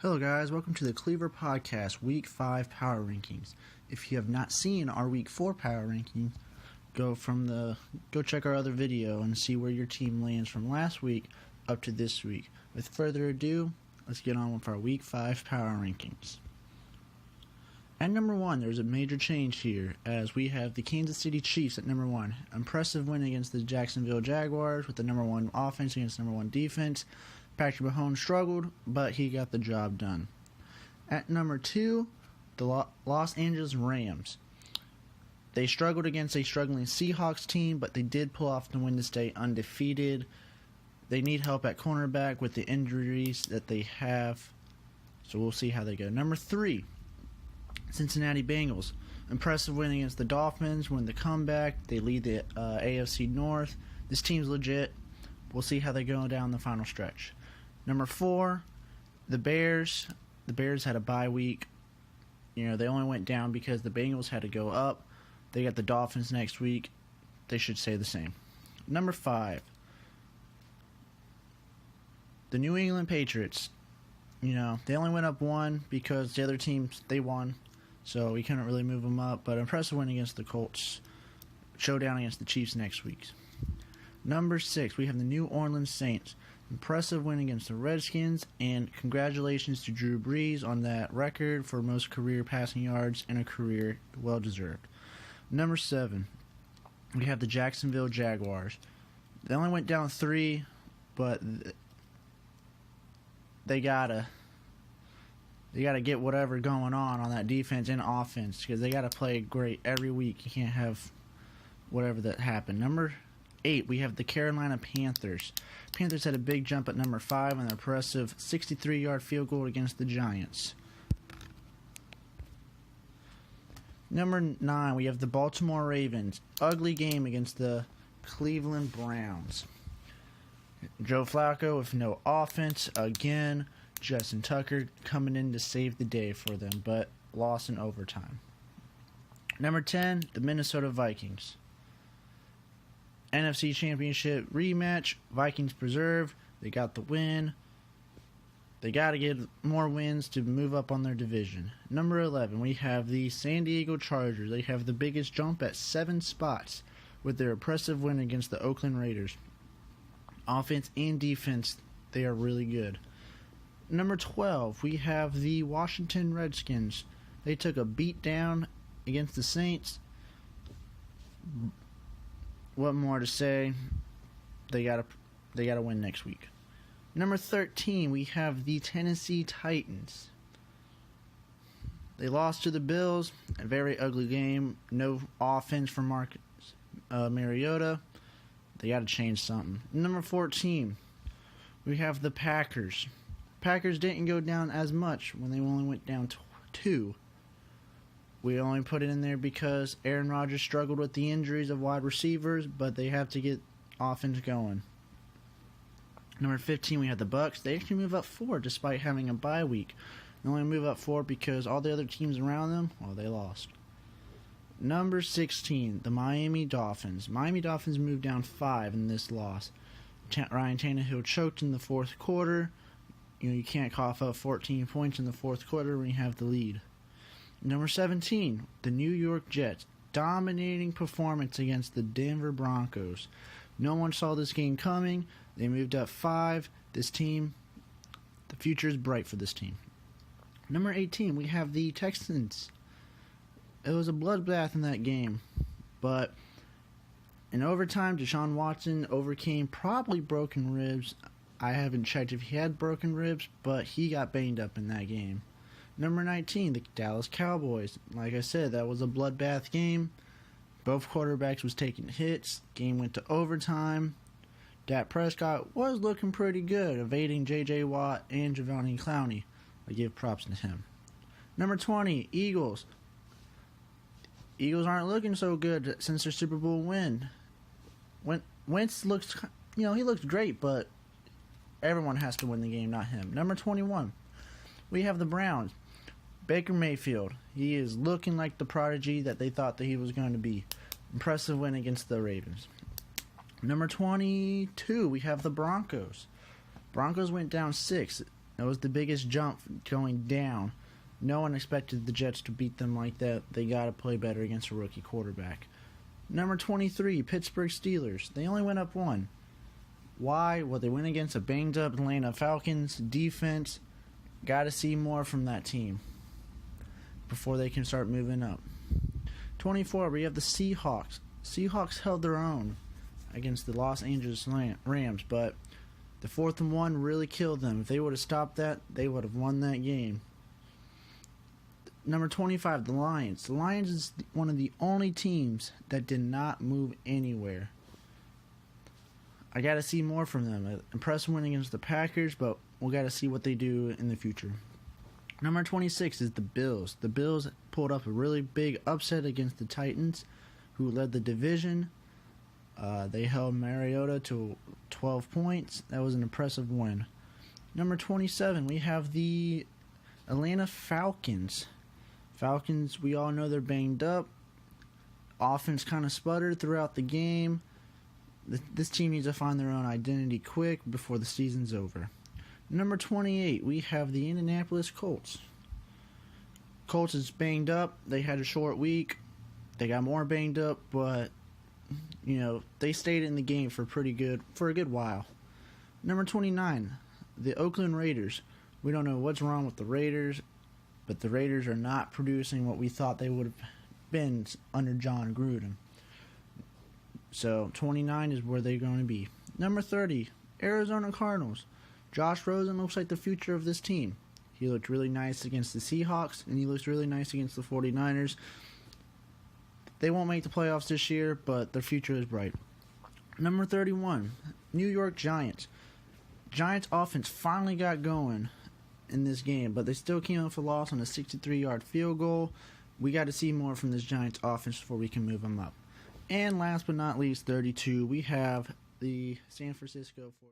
Hello guys, welcome to the Cleaver Podcast Week 5 Power Rankings. If you have not seen our Week 4 Power Rankings, go check our other video and see where your team lands from last week up to this week. With further ado, let's get on with our Week 5 Power Rankings. At number 1, there's a major change here, as we have the Kansas City Chiefs at number 1. Impressive win against the Jacksonville Jaguars with the number 1 offense against number 1 defense. Patrick Mahomes struggled, but he got the job done. At number 2, the Los Angeles Rams. They struggled against a struggling Seahawks team, but they did pull off the win to stay undefeated. They need help at cornerback with the injuries that they have, so we'll see how they go. Number 3, Cincinnati Bengals. Impressive win against the Dolphins. Win the comeback. They lead the AFC North. This team's legit. We'll see how they go down the final stretch. Number 4, the Bears. The Bears had a bye week. They only went down because the Bengals had to go up. They got the Dolphins next week. They should stay the same. Number 5, the New England Patriots. They only went up 1 because the other teams, they won. So we couldn't really move them up. But impressive win against the Colts. Showdown against the Chiefs next week. Number 6, we have the New Orleans Saints. Impressive win against the Redskins, and congratulations to Drew Brees on that record for most career passing yards in a career, well-deserved. Number 7, we have the Jacksonville Jaguars. They only went down 3, but they gotta get whatever going on that defense and offense, because they gotta play great every week. You can't have whatever that happened. Number 8, we have the Carolina Panthers. Panthers had a big jump at number 5 on their impressive 63-yard field goal against the Giants. Number 9, we have the Baltimore Ravens. Ugly game against the Cleveland Browns. Joe Flacco with no offense again. Justin Tucker coming in to save the day for them, but lost in overtime. Number 10, the Minnesota Vikings. NFC Championship rematch. Vikings preserved. They got the win. They got to get more wins to move up on their division. Number 11, we have the San Diego Chargers. They have the biggest jump at 7 spots with their impressive win against the Oakland Raiders. Offense and defense, they are really good. Number 12, we have the Washington Redskins. They took a beat down against the Saints. What more to say? They gotta win next week. Number 13, we have the Tennessee Titans. They lost to the Bills. A very ugly game. No offense from Marcus Mariota. They gotta change something. Number 14, we have the Packers. Packers didn't go down as much when they only went down 2. We only put it in there because Aaron Rodgers struggled with the injuries of wide receivers, but they have to get offense going. Number 15, we have the Bucs. They actually move up 4 despite having a bye week. They only move up 4 because all the other teams around them, well, they lost. Number 16, the Miami Dolphins. Miami Dolphins moved down 5 in this loss. Ryan Tannehill choked in the fourth quarter. You can't cough up 14 points in the fourth quarter when you have the lead. Number 17, the New York Jets. Dominating performance against the Denver Broncos. No one saw this game coming. They moved up 5. This team, the future is bright for this team. Number 18, we have the Texans. It was a bloodbath in that game. But in overtime, Deshaun Watson overcame probably broken ribs. I haven't checked if he had broken ribs, but he got banged up in that game. Number 19, the Dallas Cowboys. Like I said, that was a bloodbath game. Both quarterbacks was taking hits. Game went to overtime. Dak Prescott was looking pretty good, evading J.J. Watt and Jadeveon Clowney. I give props to him. Number 20, Eagles. Eagles aren't looking so good since their Super Bowl win. Wentz looks, he looks great, but everyone has to win the game, not him. Number 21, we have the Browns. Baker Mayfield, he is looking like the prodigy that they thought that he was going to be. Impressive win against the Ravens. Number 22, we have the Broncos. Broncos went down 6. That was the biggest jump going down. No one expected the Jets to beat them like that. They got to play better against a rookie quarterback. Number 23, Pittsburgh Steelers. They only went up one. Why? Well, they went against a banged-up Atlanta Falcons defense. Got to see more from that team before they can start moving up. 24, we have the Seahawks. Seahawks held their own against the Los Angeles Rams, but the 4th and 1 really killed them. If they would have stopped that, they would have won that game. Number 25, the Lions. The Lions is one of the only teams that did not move anywhere. I got to see more from them. Impressive win against the Packers, but we got to see what they do in the future. Number 26 is the Bills. The Bills pulled up a really big upset against the Titans, who led the division. They held Mariota to 12 points. That was an impressive win. Number 27, we have the Atlanta Falcons. Falcons, we all know they're banged up. Offense kind of sputtered throughout the game. This team needs to find their own identity quick before the season's over. Number 28, we have the Indianapolis Colts. Colts is banged up. They had a short week. They got more banged up, but they stayed in the game for a good while. Number 29, the Oakland Raiders. We don't know what's wrong with the Raiders, but the Raiders are not producing what we thought they would have been under John Gruden. So 29 is where they're going to be. Number 30, Arizona Cardinals. Josh Rosen looks like the future of this team. He looked really nice against the Seahawks, and he looks really nice against the 49ers. They won't make the playoffs this year, but their future is bright. Number 31, New York Giants. Giants offense finally got going in this game, but they still came up with a loss on a 63-yard field goal. We got to see more from this Giants offense before we can move them up. And last but not least, 32, we have the San Francisco 49ers.